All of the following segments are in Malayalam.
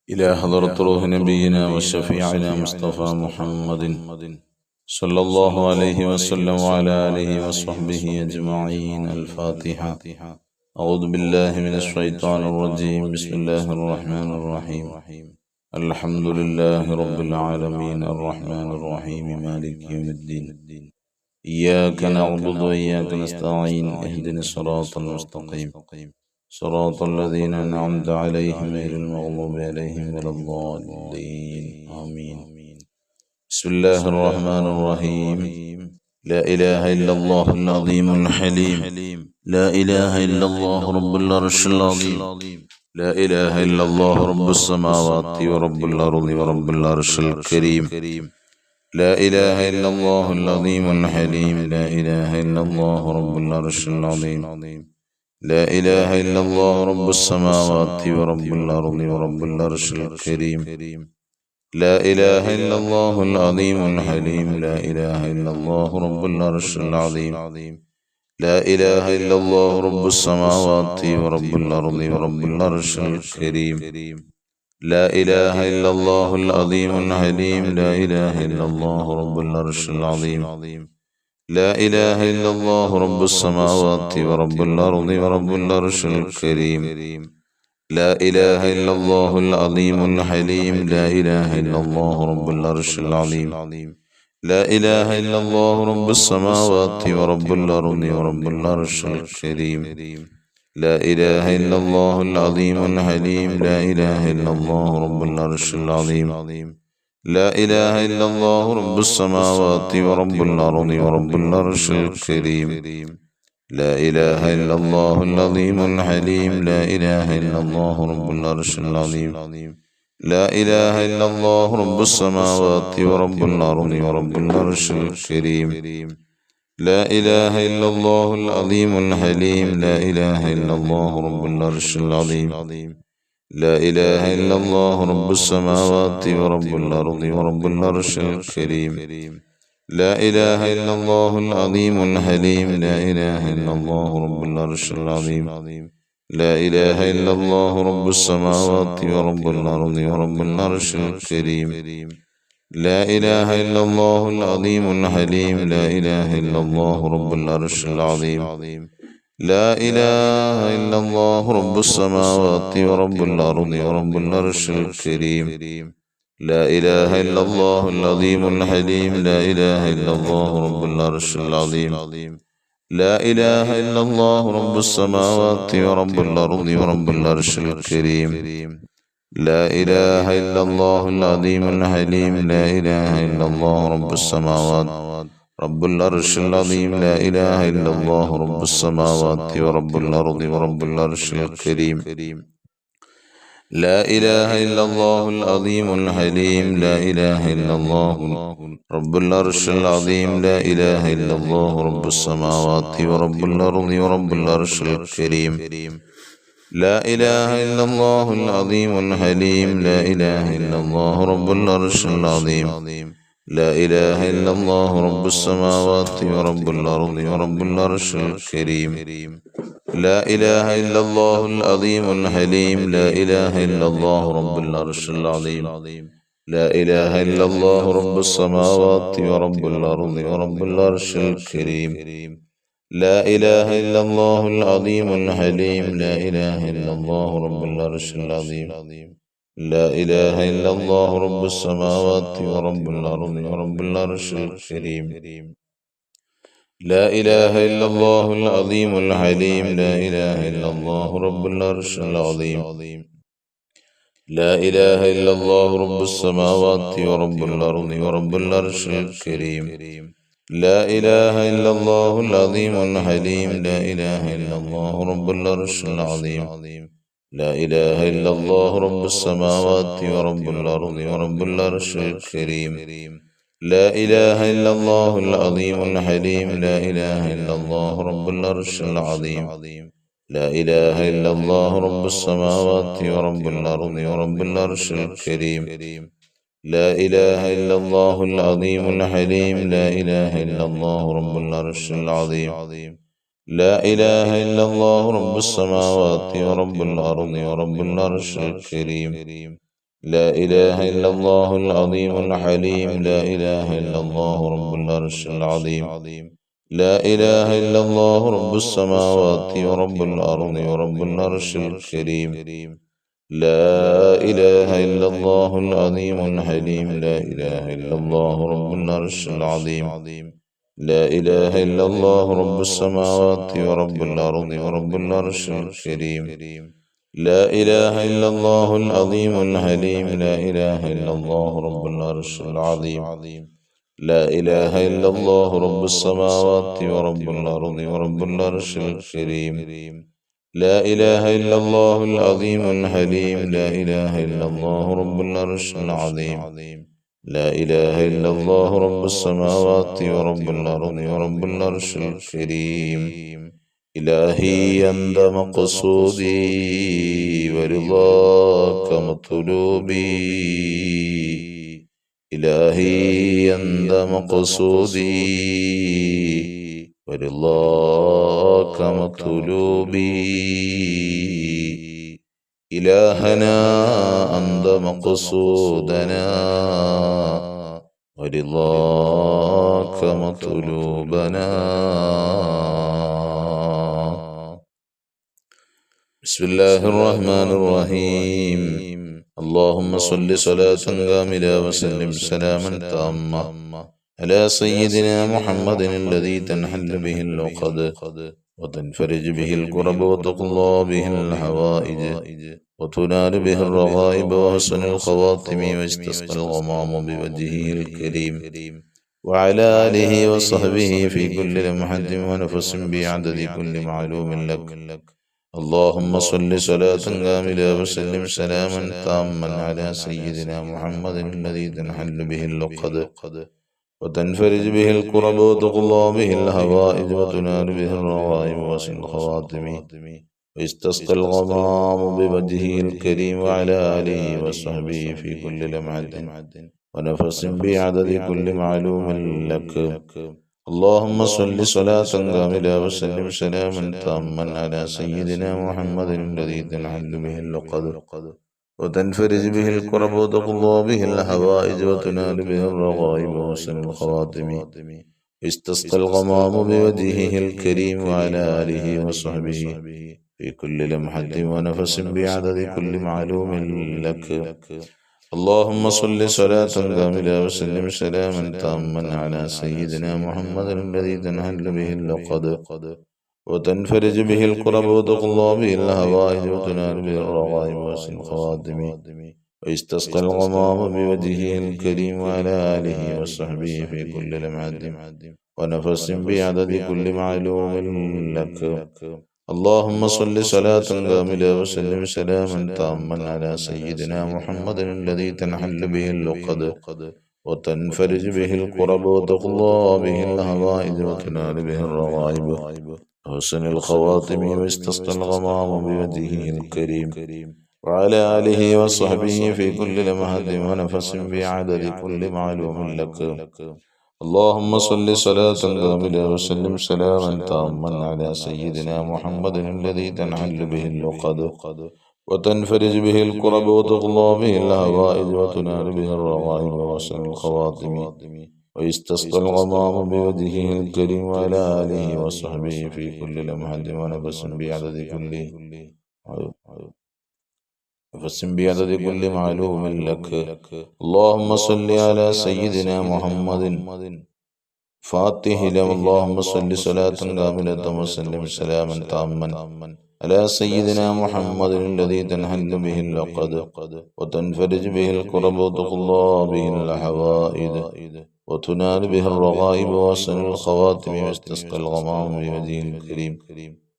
إلى حضرة روح نبينا وشفيعنا مصطفى محمد صلى الله عليه وسلم وعلى آله وصحبه أجمعين. الفاتحة. أعوذ بالله من الشيطان الرجيم. بسم الله الرحمن الرحيم. الحمد لله رب العالمين الرحمن الرحيم مالك يوم الدين. إياك نعبد وإياك نستعين. اهدنا الصراط المستقيم صراط الذين أنعمت عليهم غير المغضوب عليهم ولا الضالين. آمين. بسم الله الرحمن الرحيم. لا إله إلا الله العظيم الحليم. لا إله إلا الله رب العرش العظيم. لا إله إلا الله رب السماوات ورب الأرض ورب العرش الكريم. لا إله إلا الله العظيم الحليم. لا إله إلا الله رب العرش العظيم. لا إله إلا الله رب السماوات ورب الأرض ورب العرش الكريم. لا إله إلا الله العظيم الحليم. لا إله إلا الله رب العرش العظيم. لا إله إلا الله رب السماوات ورب الأرض ورب العرش الكريم. لا إله إلا الله العظيم الحليم. لا إله إلا الله رب العرش العظيم. لا إله إلا الله رب السماوات ورب الأرض ورب العرش الكريم. لا إله إلا الله العظيم الحليم. لا إله إلا الله رب العرش العظيم. لا إله إلا الله رب السماوات ورب الأرض ورب العرش الكريم. لا إله إلا الله العظيم الحليم. لا إله إلا الله رب العرش العظيم. لا إله إلا الله رب السماوات ورب الأرض ورب العرش الكريم. لا إله إلا الله العظيم الحليم. لا إله إلا الله رب العرش العظيم. لا إله إلا الله رب السماوات ورب الأرض ورب العرش الكريم. لا إله إلا الله العظيم الحليم. لا إله إلا الله رب العرش العظيم. لا إله إلا الله رب السماوات ورب الأرض ورب العرش الكريم. لا إله إلا الله العظيم الحليم. لا إله إلا الله رب العرش العظيم. لا إله إلا الله رب السماوات ورب الأرض ورب العرش الكريم. لا إله إلا الله العظيم الحليم. لا إله إلا الله رب العرش العظيم. لا إله إلا الله رب السماوات ورب الأرض ورب العرش الكريم. لا إله إلا الله العظيم الحليم. لا إله إلا الله رب العرش العظيم. لا إله إلا الله رب السماوات ورب الأرض ورب العرش الكريم. لا إله إلا الله العظيم الحليم. لا إله إلا الله رب السماوات رب العرش العظيم. لا إله إلا الله رب السماوات ورب الأرض ورب العرش الكريم. لا إله إلا الله العظيم الحليم. لا إله إلا الله رب العرش العظيم. لا إله إلا الله رب السماوات ورب الأرض ورب العرش الكريم. لا إله إلا الله العظيم الحليم. لا إله إلا الله رب العرش العظيم. لا إله إلا الله رب السماوات ورب الأرض ورب العرش الكريم. لا إله إلا الله العظيم الحليم. لا إله إلا الله رب العرش العظيم. لا إله إلا الله رب السماوات ورب الأرض ورب العرش الكريم. لا إله إلا الله العظيم الحليم. لا إله إلا الله رب العرش العظيم. لا إله إلا الله رب السماوات ورب الأرض ورب العرش الكريم. لا إله إلا الله العظيم الحليم. لا إله إلا الله رب العرش العظيم. لا إله إلا الله رب السماوات ورب الأرض ورب العرش الكريم. لا إله إلا الله العظيم الحليم. لا إله إلا الله رب العرش العظيم. لا إله إلا الله رب السماوات ورب الأرض ورب العرش الكريم. لا إله إلا الله العظيم الحليم. لا إله إلا الله رب العرش العظيم. لا إله إلا الله رب السماوات ورب الأرض ورب العرش الكريم. لا إله إلا الله العظيم الحليم. لا إله إلا الله رب العرش العظيم. لا إله إلا الله رب السماوات ورب الأرض ورب العرش الكريم. لا إله إلا الله العظيم الحليم. لا إله إلا الله رب العرش العظيم. لا إله إلا الله رب السماوات ورب الأرض ورب العرش الكريم. لا إله إلا الله العظيم الحليم. لا إله إلا الله رب العرش العظيم. لا إله إلا الله رب السماوات ورب الأرض ورب العرش الكريم. لا إله إلا الله العظيم الحليم. لا إله إلا الله رب العرش العظيم. لا إله إلا الله رب السماوات ورب الأرض ورب العرش الكريم. لا إله إلا الله العظيم الحليم. لا إله إلا الله رب العرش العظيم. لا إله إلا الله رب السماوات ورب الأرض ورب العرش الكريم. إلهي أنت مقصودي ورضاك مطلوبي. إلهي أنت مقصودي ورضاك مطلوبي. إلهنا أنت مقصودنا ورضاك مطلوبنا. بسم الله الرحمن الرحيم. اللهم صل صلاة كاملة وسلم سلاما تاما على سيدنا محمد الذي تنحل به العقد وتنفرج به الكرب وتقضى به الحوائج وتنال به الرغائب وحسن الخواتم ويستسقى الغمام بوجهه الكريم وعلى آله وصحبه في كل لمحة ونفس بعدد كل معلوم لك. اللهم صل صلاة كاملة وسلم سلاما تاما على سيدنا محمد الذي تنحل به العقد وتنفرج به الكرب وتقضى به الحوائج وتنال به الرغائب وحسن الخواتم ويستسقى الغمام بوجهه الكريم وعلى آله وصحبه في كل لمحة ونفس بعدد كل معلوم لك. اللهم صل صلاة كاملة وسلم سلاما تاما على سيدنا محمد الذي تنحل به العقد وتنفرج به الكرب وتقضى به الحوائج وتنال به الرغائب وحسن الخواتم ويستسقى الغمام بوجهه الكريم وعلى آله وصحبه في كل لمحة ونفس بعدد كل معلوم لك. اللهم صل صلاة كاملة وسلم سلاما تاما على سيدنا محمد الذي تنحل به العقد وتنفرج به الكرب وتقضى به الحوائج وتنال به الرغائب وحسن الخواتم ويستسقى الغمام بوجهه الكريم وعلى آله وصحبه في كل لمحة ونفس بعدد كل معلوم لك. اللهم صل صلاة كاملة وسلم سلاما تاما على سيدنا محمد الذي تنحل به العقد وتنفرج به الكرب وتقضى به الحوائج وتنال به الرغائب وحسن الخواتم ويستسقى الغمام بوجهه الكريم وعلى آله وصحبه في كل لمحة ونفس بعدد كل معلوم لك. اللهم صل صلاة كاملة وسلم سلاما تاما على سيدنا محمد الذي تنحل به العقد وتنفرج به الكرب وتقضى به الحوائج وتنال به الرغائب وحسن الخواتم ويستسقى الغمام بوجهه الكريم وعلى آله وصحبه في كل لمحة ونفس بعدد كل معلوم لك. اللهم صل على سيدنا محمد فاتح لما. اللهم صل صلاة كاملة وسلم سلاما تاما على سيدنا محمد الذي تنحل به العقد وتنفرج به الكرب وتقضى به الحوائج وتنال به الرغائب وحسن الخواتم ويستسقى الغمام بوجهه الكريم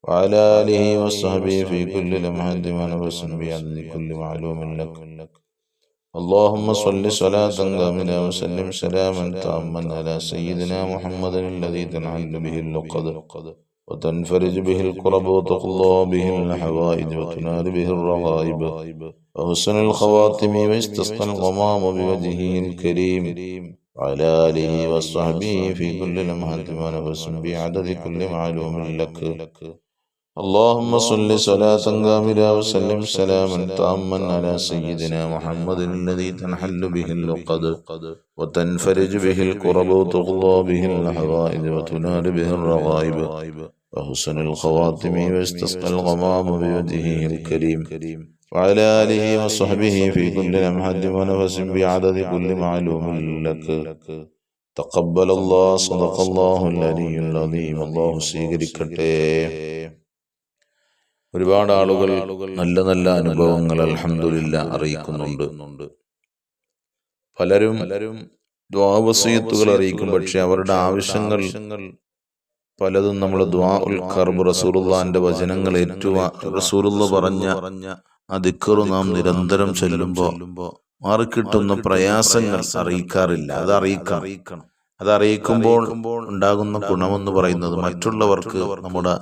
وعلى آله وصحبه في كل لمحة ونفس بعدد كل معلوم لك. اللهم صل صلاة كاملة وسلم سلاما تاما على سيدنا محمد الذي تنحل به العقد وتنفرج به الكرب وتقضى به الحوائج وتنال به الرغائب وحسن الخواتم ويستسقى الغمام بوجهه الكريم وعلى آله وصحبه في كل لمحة ونفس بعدد كل معلوم لك. اللهم صل صلاة كاملة وسلم سلاما تاما على سيدنا محمد الذي تنحل به اللقد وتنفرج به الكرب وتقضى به الحوائج وتنال به الرغائب وحسن الخواتم ويستسقى الغمام بوجهه الكريم وعلى آله وصحبه في كل لمحة ونفس بعدد كل معلوم لك. تقبل الله صدق الله العلي العظيم. അല്ലാഹു സ്വീകരിക്കട്ടെ. ഒരുപാട് ആളുകൾ നല്ല നല്ല അനുഭവങ്ങൾ അൽഹംദുലില്ലാഹ് അറിയിക്കുന്നുണ്ട്. പലരും ദുആ വസിയത്തുകൾ അറിയിക്കും. പക്ഷെ അവരുടെ ആവശ്യങ്ങൾ പലതും നമ്മൾ ദുആ ഉൽ ഖർബ് റസൂലുള്ളാഹിന്റെ വചനങ്ങൾ റസൂലുള്ള പറഞ്ഞ ആ ദിക്ർ നാം നിരന്തരം ചൊല്ലുമ്പോൾ മാറിക്കിട്ടുന്ന പ്രയാസങ്ങൾ അറിയിക്കാറില്ല. അത് അറിയിക്കുമ്പോൾ ഉണ്ടാകുന്ന ഗുണമെന്ന് പറയുന്നത് മറ്റുള്ളവർക്ക് നമ്മുടെ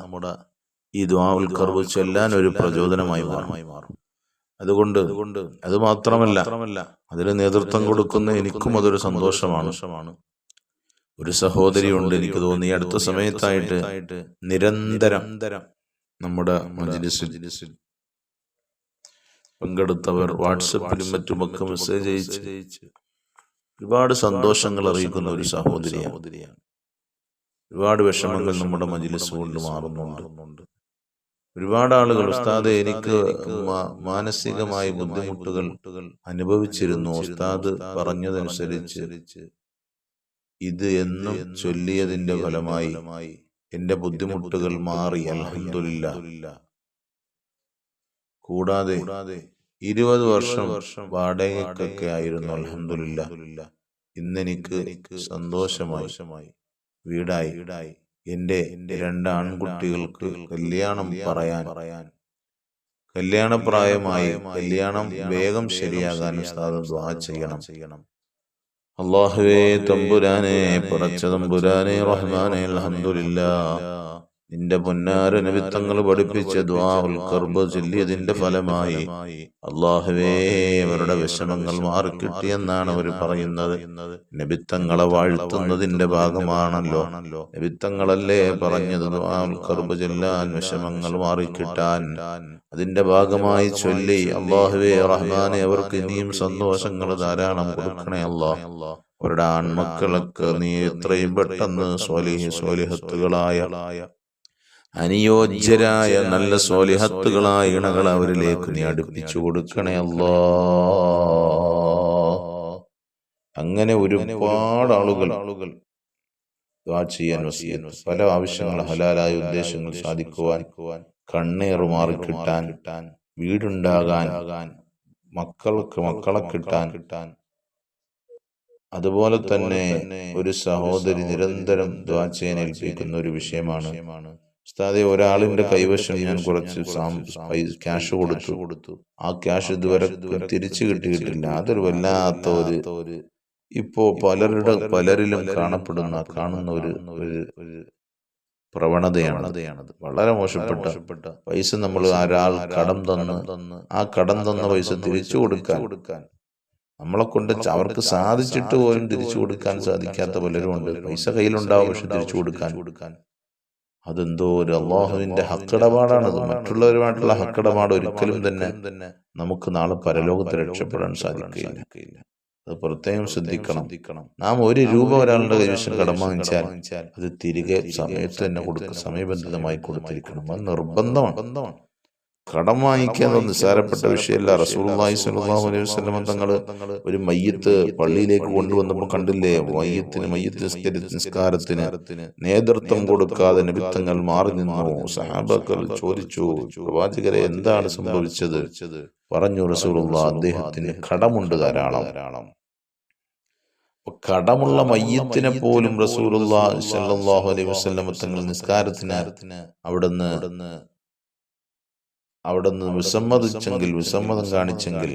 ഈ ദുആ ഉൽ ഖർബ് ചൊല്ലാൻ ഒരു പ്രചോദനമായി മാറും. അതുകൊണ്ട് അത് മാത്രമല്ല, അതിന് നേതൃത്വം കൊടുക്കുന്ന എനിക്കും അതൊരു സന്തോഷമാണ്. ഒരു സഹോദരിയുണ്ട്, എനിക്ക് തോന്നി അടുത്ത സമയത്തായിട്ട് നിരന്തരം നമ്മുടെ മജ്‌ലിസിൽ പങ്കെടുത്തവർ വാട്സപ്പിലും മറ്റുമൊക്കെ മെസ്സേജ് അയച്ച് ഒരുപാട് സന്തോഷങ്ങൾ അറിയിക്കുന്ന ഒരു സഹോദരിയാണ്. ഒരുപാട് വിഷമങ്ങൾ നമ്മുടെ മജ്‌ലിസ് കൊണ്ട് മാറുന്നുണ്ട്. ഒരുപാട് ആളുകൾ ഉസ്താദെ എനിക്ക് മാനസികമായ ബുദ്ധിമുട്ടുകൾ അനുഭവിച്ചിരുന്നു, ഉസ്താദ് പറഞ്ഞതനുസരിച്ച് ഇത് എന്നും ചൊല്ലിയതിന്റെ ഫലമായി എന്റെ ബുദ്ധിമുട്ടുകൾ മാറി അൽഹംദുലില്ലാഹ്. കൂടാതെ 20 വർഷം വാടകയ്ക്കൊക്കെ ആയിരുന്നു, അൽഹംദുലില്ലാഹ് ഇന്നെനിക്ക് സന്തോഷമായി വീടായി. എന്റെ 2 ആൺകുട്ടികൾക്ക് കല്യാണം പറയാൻ കല്യാണപ്രായമായി. കല്യാണം വേഗം ശരിയാകാൻ ഉസ്താദ് ദുആ ചെയ്യണം. അല്ലാഹുവേ തമ്പുരാനെ, പടച്ച തമ്പുരാനെ, റഹ്മാനെ, അൽഹംദുലില്ലാഹ് നിന്റെ പൊന്നാര നബി തങ്ങൾ പഠിപ്പിച്ച ദുആ ഉൽ ഖർബ് ചൊല്ലിയതിന്റെ ഫലമായി അല്ലാഹുവേ അവരുടെ വിഷമങ്ങൾ മാറിക്കിട്ടിയെന്നാണ് അവർ പറയുന്നത്. നബി തങ്ങളെ വാഴ്ത്തുന്നതിന്റെ ഭാഗമാണല്ലോ. നബി തങ്ങളല്ലേ പറഞ്ഞത് ദുആ ഉൽ ഖർബ് ചൊല്ലാൻ, വിഷമങ്ങൾ മാറിക്കിട്ടാൻ. അതിന്റെ ഭാഗമായി ചൊല്ലി അല്ലാഹുവേ റഹ്മാനെ അവർക്ക് ഇനിയും സന്തോഷങ്ങൾ ധാരാളം കൊടുക്കണേ അല്ലാഹ്. അവരുടെ ആൺമക്കളൊക്കെ നീ എത്രയും പെട്ടെന്ന് സ്വാലിഹത്തുകളായ അനുയോജ്യരായ നല്ല സ്വാലിഹത്തുകളായ ഇണകൾ അവരിലേക്ക് നീ അടുപ്പിച്ചു കൊടുക്കണേ അല്ലാഹ്. അങ്ങനെ ഒരുപാട് ആളുകൾ ദുആ ചെയ്യാൻ വസിയത്ത്, പല ആവശ്യങ്ങൾ, ഹലാലായ ഉദ്ദേശങ്ങൾ സാധിക്കുവാൻ, കണ്ണീർ മാറിക്കിട്ടാൻ, വീടുണ്ടാകാൻ, മക്കളെ കിട്ടാൻ. അതുപോലെ തന്നെ ഒരു സഹോദരി നിരന്തരം ദുആ ചെയ്യാൻ ഏൽപ്പിക്കുന്ന ഒരു വിഷയമാണ്, ഉസ്താദെ ഒരാളിന്റെ കൈവശം ഞാൻ കുറച്ച് ക്യാഷ് കൊടുത്തു, ആ ക്യാഷ് ഇതുവരെ തിരിച്ചു കിട്ടിയിട്ടില്ല. അതൊരു വല്ലാത്ത ഒരു ഇപ്പോ പലരിലും കാണുന്ന ഒരു പ്രവണതയാണത്. വളരെ മോശപ്പെട്ട പൈസ നമ്മൾ ഒരാൾ കടം തന്ന് ആ കടം തന്ന പൈസ തിരിച്ചു കൊടുക്കാൻ നമ്മളെ കൊണ്ട് അവർക്ക് സാധിച്ചിട്ട് പോലും തിരിച്ചു കൊടുക്കാൻ സാധിക്കാത്ത പലരും ഉണ്ട്. പൈസ കയ്യിലുണ്ടാവും, പക്ഷെ തിരിച്ചു കൊടുക്കാൻ അതെന്തോ ഒരു അള്ളാഹുവിന്റെ ഹക്കിടപാടാണത്. മറ്റുള്ളവരുമായിട്ടുള്ള ഹക്കിടപാട് ഒരിക്കലും തന്നെ നമുക്ക് നാളെ പരലോകത്ത് രക്ഷപ്പെടാൻ സാധിക്കുകയില്ല. അത് പ്രത്യേകം ശ്രദ്ധിക്കണം. നാം 1 രൂപ ഒരാളുടെ കൈവശം കടം വാങ്ങിച്ചാൽ അത് തിരികെ സമയത്ത് തന്നെ സമയബന്ധിതമായി കൊടുത്തിരിക്കണം. അത് നിർബന്ധമാണ്. കടം വാങ്ങിക്കാൻ നിസ്സാരപ്പെട്ട വിഷയമല്ല. റസൂലുള്ളാഹി സ്വല്ലല്ലാഹു അലൈഹി വസല്ലം തങ്ങള് ഒരു മയ്യിത്ത് പള്ളിയിലേക്ക് കൊണ്ടുവന്നപ്പോൾ കണ്ടില്ലേ, മയ്യിത്ത് നിസ്കാരത്തിന് നേതൃത്വം കൊടുക്കാതെ നബി തങ്ങൾ മാറി നിന്നു. സഹാബാക്കൾ ചോദിച്ചു, പ്രവാചകരെ എന്താണ് സംഭവിച്ചത്? പറഞ്ഞു റസൂലുള്ളാഹി അദ്ദേഹത്തിന് കടമുണ്ട് ധാരാളം. കടമുള്ള മയ്യിത്തിനെ പോലും റസൂലുള്ളാഹി സ്വല്ലല്ലാഹു അലൈഹി വസല്ലം തങ്ങൾ നിസ്കാരത്തിന് അവിടുന്ന് വിസമ്മതം കാണിച്ചെങ്കിൽ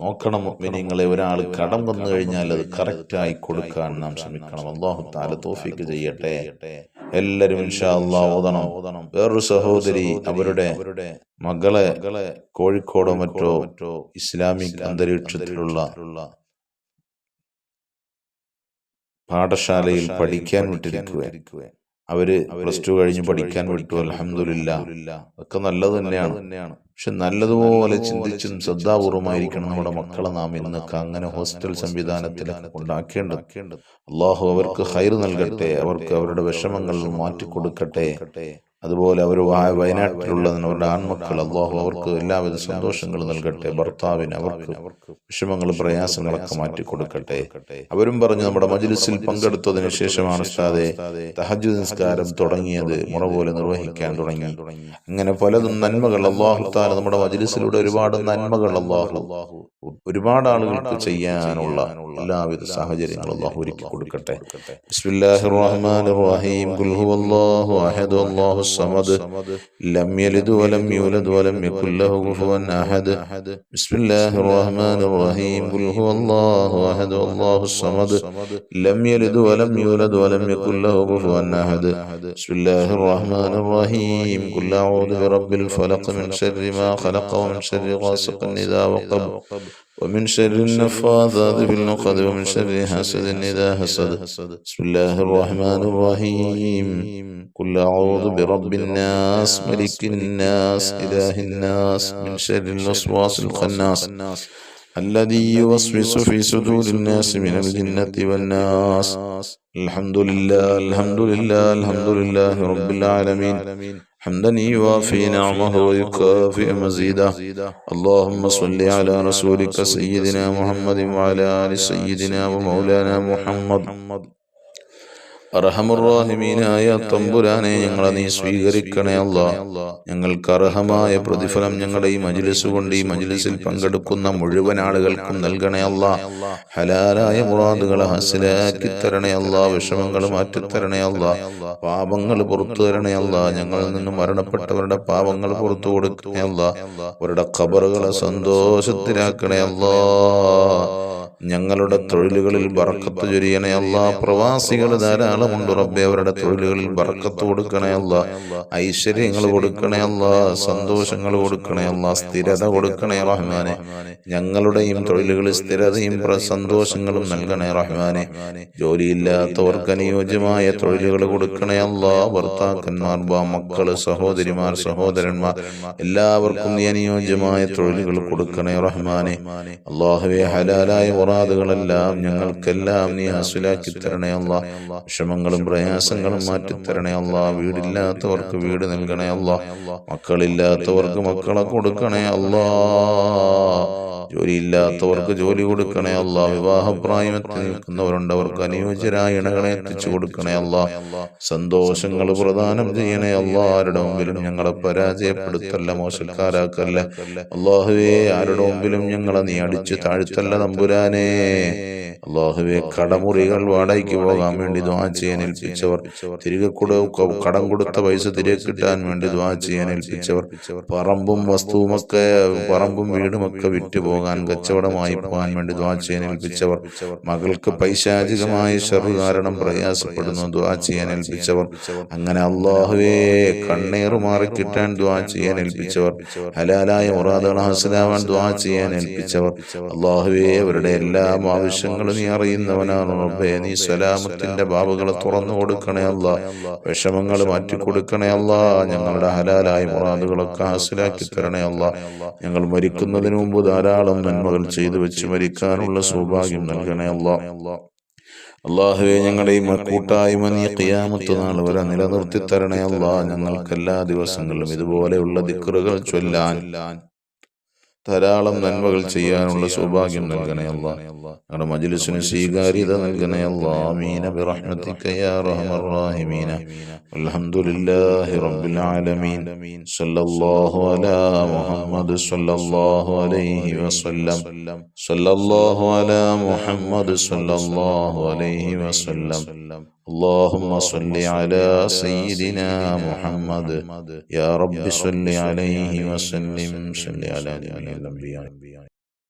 നോക്കണം മുഅ്മിനീങ്ങളെ, ഒരാൾ കടം വന്നു കഴിഞ്ഞാൽ അത് കറക്റ്റായി കൊടുക്കാൻ നാം ശ്രമിക്കണം. അല്ലാഹു തആല തൗഫീഖ് ചെയ്യട്ടെ. എല്ലാവരും ഇൻഷാ അല്ലാഹ് ഓതണം. വേറൊരു സഹോദരി അവരുടെ മകളെ കോഴിക്കോടോ മറ്റോ ഇസ്ലാമിക് അന്തരീക്ഷത്തിലുള്ള പാഠശാലയിൽ പഠിക്കാൻ വിട്ടിരിക്കുകയാണ്. അവര് +2 കഴിഞ്ഞ് പഠിക്കാൻ വിട്ടു, അൽഹംദുലില്ലാഹ്. അതൊക്കെ നല്ലത് തന്നെയാണ്. പക്ഷെ നല്ലതുപോലെ ചിന്തിച്ചും ശ്രദ്ധാപൂർവമായിരിക്കണം നമ്മുടെ മക്കളെ നാം ഇന്നൊക്കെ അങ്ങനെ ഹോസ്റ്റൽ സംവിധാനത്തിലൊക്കെ കൊണ്ടാക്കേണ്ടത്. അള്ളാഹു അവർക്ക് ഖൈർ നൽകട്ടെ, അവർക്ക് അവരുടെ വിഷമങ്ങൾ മാറ്റിക്കൊടുക്കട്ടെ. അതുപോലെ അവർ വയനാട്ടിലുള്ളതിന് അവരുടെ ആൺമക്കൾ അള്ളാഹു അവർക്ക് എല്ലാവിധ സന്തോഷങ്ങളും നൽകട്ടെ. ഭർത്താവിന് അവർക്ക് വിഷമങ്ങളും പ്രയാസങ്ങളൊക്കെ മാറ്റിക്കൊടുക്കട്ടെ. അവരും പറഞ്ഞു നമ്മുടെ മജ്‌ലിസിൽ പങ്കെടുത്തതിന് ശേഷമാണ് ഉസ്താദേ തഹജ്ജുദ് നിസ്കാരം തുടങ്ങിയത്, മുറ പോലെ നിർവഹിക്കാൻ തുടങ്ങി. അങ്ങനെ പലതും നന്മകൾ അള്ളാഹു തആല നമ്മുടെ മജ്‌ലിസിലൂടെ ഒരുപാട് നന്മകൾ അള്ളാഹു ഒരുപാട് ആളുകൾക്ക് ചെയ്യാനുള്ള എല്ലാവിധ സാഹചര്യങ്ങളും അള്ളാഹു ഒരുക്കി കൊടുക്കട്ടെ. ബിസ്മില്ലാഹിർ റഹ്മാനിർ റഹീം. ഖുൽ ഹുവല്ലാഹു അഹദ് അല്ലാഹു സമദ് ലം യലിദ് വലം യൂലദ് വലം യകുൽ ലഹു കുഫുവൻ അഹദ്. ബിസ്മില്ലാഹിർ റഹ്മാനിർ റഹീം. ഖുൽ ഹുവല്ലാഹു അഹദ് അല്ലാഹു സമദ് ലം യലിദ് വലം യൂലദ് വലം യകുൽ ലഹു കുഫുവൻ അഹദ്. ബിസ്മില്ലാഹിർ റഹ്മാനിർ റഹീം. ഖുൽ അഊദു ബിറബ്ബിൽ ഫലഖ് മിൻ ശർരി മാ ഖലഖ വമിൻ ശർരി ഗാസിഖിൻ ഇദാ വഖബ ومن شر النفاثات في العقد ومن شر حاسد إذا حسد. بسم الله الرحمن الرحيم. قل أعوذ برب الناس ملك الناس إله الناس من شر الوسواس الخناس الذي يوسوس في صدور الناس من الجنة والناس. الحمد لله الحمد لله الحمد لله رب العالمين حمدا يوافي نعمه ويكافئ مزيده. اللهم صل على رسولك سيدنا محمد وعلى آل سيدنا ومولانا محمد. അർഹമുർറാഹിമീനായ തമ്പുരാനെ ഞങ്ങളെ നീ സ്വീകരിക്കണേ അല്ലാഹ്. ഞങ്ങൾക്ക് അർഹമായ പ്രതിഫലം ഞങ്ങളുടെ ഈ മജ്‌ലിസ് കൊണ്ട് ഈ മജ്‌ലിസിൽ പങ്കെടുക്കുന്ന മുഴുവൻ ആളുകൾക്കും നൽകണേ അല്ലാഹ്. ഹലാലായ മുറാദുകളെ ഹാസിലാക്കി തരണേ അല്ലാഹ്. വിഷമങ്ങൾ മാറ്റിത്തരണേ അല്ലാഹ്. പാപങ്ങൾ പുറത്തു തരണേ അല്ലാഹ്. ഞങ്ങളിൽ നിന്ന് മരണപ്പെട്ടവരുടെ പാപങ്ങൾ പുറത്തു കൊടുക്കണേ അല്ലാഹ്. അവരുടെ ഖബറുകളെ സന്തോഷത്തിലാക്കണേ അല്ലാഹ്. ഞങ്ങളുടെ തൊഴിലുകളിൽ ബറക്കത്ത് ചൊരിയണേ അല്ലാഹ്. പ്രവാസികൾ ധാരാളമുണ്ട് റബ്ബേ, അവരുടെ തൊഴിലുകളിൽ ബറക്കത്ത് കൊടുക്കണേ അല്ലാഹ്. ഐശ്വര്യങ്ങൾ കൊടുക്കണേ അല്ലാഹ്. സന്തോഷങ്ങൾ കൊടുക്കണേ അല്ലാഹ്. സ്ഥിരത കൊടുക്കണേ റഹ്മാനെ. ഞങ്ങളുടെയും തൊഴിലുകളിൽ സ്ഥിരതയും സന്തോഷങ്ങളും നൽകണേ റഹ്മാനെ. ജോലിയില്ലാത്തവർക്ക് അനുയോജ്യമായ തൊഴിലുകൾ കൊടുക്കണേ അല്ലാഹ്. ഭർത്താക്കന്മാർ, മക്കള്, സഹോദരിമാർ, സഹോദരന്മാർ എല്ലാവർക്കും നീ അനുയോജ്യമായ തൊഴിലുകൾ കൊടുക്കണേ റഹ്മാനെ. അല്ലാഹുവേ ഹലാലായ മുറാദുകളെല്ലാം ഞങ്ങൾക്കെല്ലാം നീ ഹാസിലാക്കി തരണേ അല്ലാഹ്. വിഷമങ്ങളും പ്രയാസങ്ങളും മാറ്റിത്തരണേ അല്ലാഹ്. വീടില്ലാത്തവർക്ക് വീട് നൽകണേ അല്ലാഹ്. മക്കളില്ലാത്തവർക്ക് മക്കളെ കൊടുക്കണേ അല്ലാഹ്. ജോലിയില്ലാത്തവർക്ക് ജോലി കൊടുക്കണേ അല്ലാഹ്. വിവാഹപ്രായത്തിൽ നിൽക്കുന്നവരുണ്ട്, അവർക്ക് അനുയോജ്യരായ ഇണകളെ എത്തിച്ചു കൊടുക്കണേ അല്ലാഹ്. സന്തോഷങ്ങൾ പ്രദാനം ചെയ്യണേ അല്ലാഹ്. ആരുടെ മുമ്പിലും ഞങ്ങളെ പരാജയപ്പെടുത്തല്ല, മോശക്കാരാക്കല്ല അല്ലാഹുവേ. ആരുടെ മുമ്പിലും ഞങ്ങളെ നീ അടിച്ചു താഴ്ത്തല്ല തമ്പുരാനെ. അല്ലാഹുവേ, കടമുറികൾ വാടകയ്ക്ക് പോകാൻ വേണ്ടി ദുആ ചെയ്യാൻ ഏൽപ്പിച്ചവർ, തിരികെ കടം കൊടുത്ത പൈസ തിരികെ കിട്ടാൻ വേണ്ടി ദുആ ചെയ്യാൻ ഏൽപ്പിച്ചവർ, പറമ്പും വസ്തുവുമൊക്കെ പറമ്പും വീടുമൊക്കെ വിറ്റ് പോകാൻ കച്ചവടമായി പോകാൻ വേണ്ടി ദുആ ചെയ്യാൻ ഏൽപ്പിച്ചവർ, മകൾക്ക് പൈശാചികമായ ശർറ് കാരണം പ്രയാസപ്പെടുന്നു ദുആ ചെയ്യാൻ ഏൽപ്പിച്ചവർ, അങ്ങനെ അല്ലാഹുവേ കണ്ണീർ മാറി കിട്ടാൻ ദുആ ചെയ്യാൻ ഏൽപ്പിച്ചവർ, ഹലാലായ മുറാദുകൾ ഹാസിലാവാൻ ദുആ ചെയ്യാൻ ഏൽപ്പിച്ചവർ, അല്ലാഹുവേ അവരുടെ എല്ലാ ആവശ്യങ്ങളും നീ അറിയുന്നവനാണ് റബ്ബേ. നീ സലാമത്തിന്റെ ബാബുകളെ തുറന്നു കൊടുക്കണേ അല്ലാഹ്. വിഷമങ്ങൾ മാറ്റിക്കൊടുക്കണേ അല്ലാഹ്. ഞങ്ങളുടെ ഹലാലായ മുറാദുകളൊക്കെ ഹാസിലാക്കി തരണേ അല്ലാഹ്. ഞങ്ങൾ മരിക്കുന്നതിന് മുമ്പ് ധാരാളം നന്മകൾ ചെയ്തു വെച്ച് മരിക്കാനുള്ള സൗഭാഗ്യം നൽകണേ അല്ലാഹ്. അല്ലാഹുവേ, ഞങ്ങളുടെ ഈ കൂട്ടായ്മ നീ ഖിയാമത്ത് നാൾ വരെ നിലനിർത്തി തരണേ അല്ലാഹ്. ഞങ്ങൾക്ക് എല്ലാ ദിവസങ്ങളിലും ഇതുപോലെയുള്ള ദിക്റുകൾ ചൊല്ലാൻ, ധാരാളം നന്മകൾ ചെയ്യാനുള്ള സൗഭാഗ്യം നൽകണേ അല്ലാഹ്. ഞങ്ങളുടെ മജ്‌ലിസിന് സ്വീകാര്യത നൽകണേ അല്ലാഹ്. ആമീൻ ബിറഹ്മതിക യാ അർഹമർ റഹീമീൻ. അൽഹംദുലില്ലാഹി റബ്ബിൽ ആലമീൻ. സല്ലല്ലാഹു അലാ മുഹമ്മദ് സല്ലല്ലാഹു അലൈഹി വസല്ലം. സല്ലല്ലാഹു അലാ മുഹമ്മദ് സല്ലല്ലാഹു അലൈഹി വസല്ലം. اللهم صل على سيدنا محمد يا رب صل عليه وسلم. صل على جميع الأنبياء.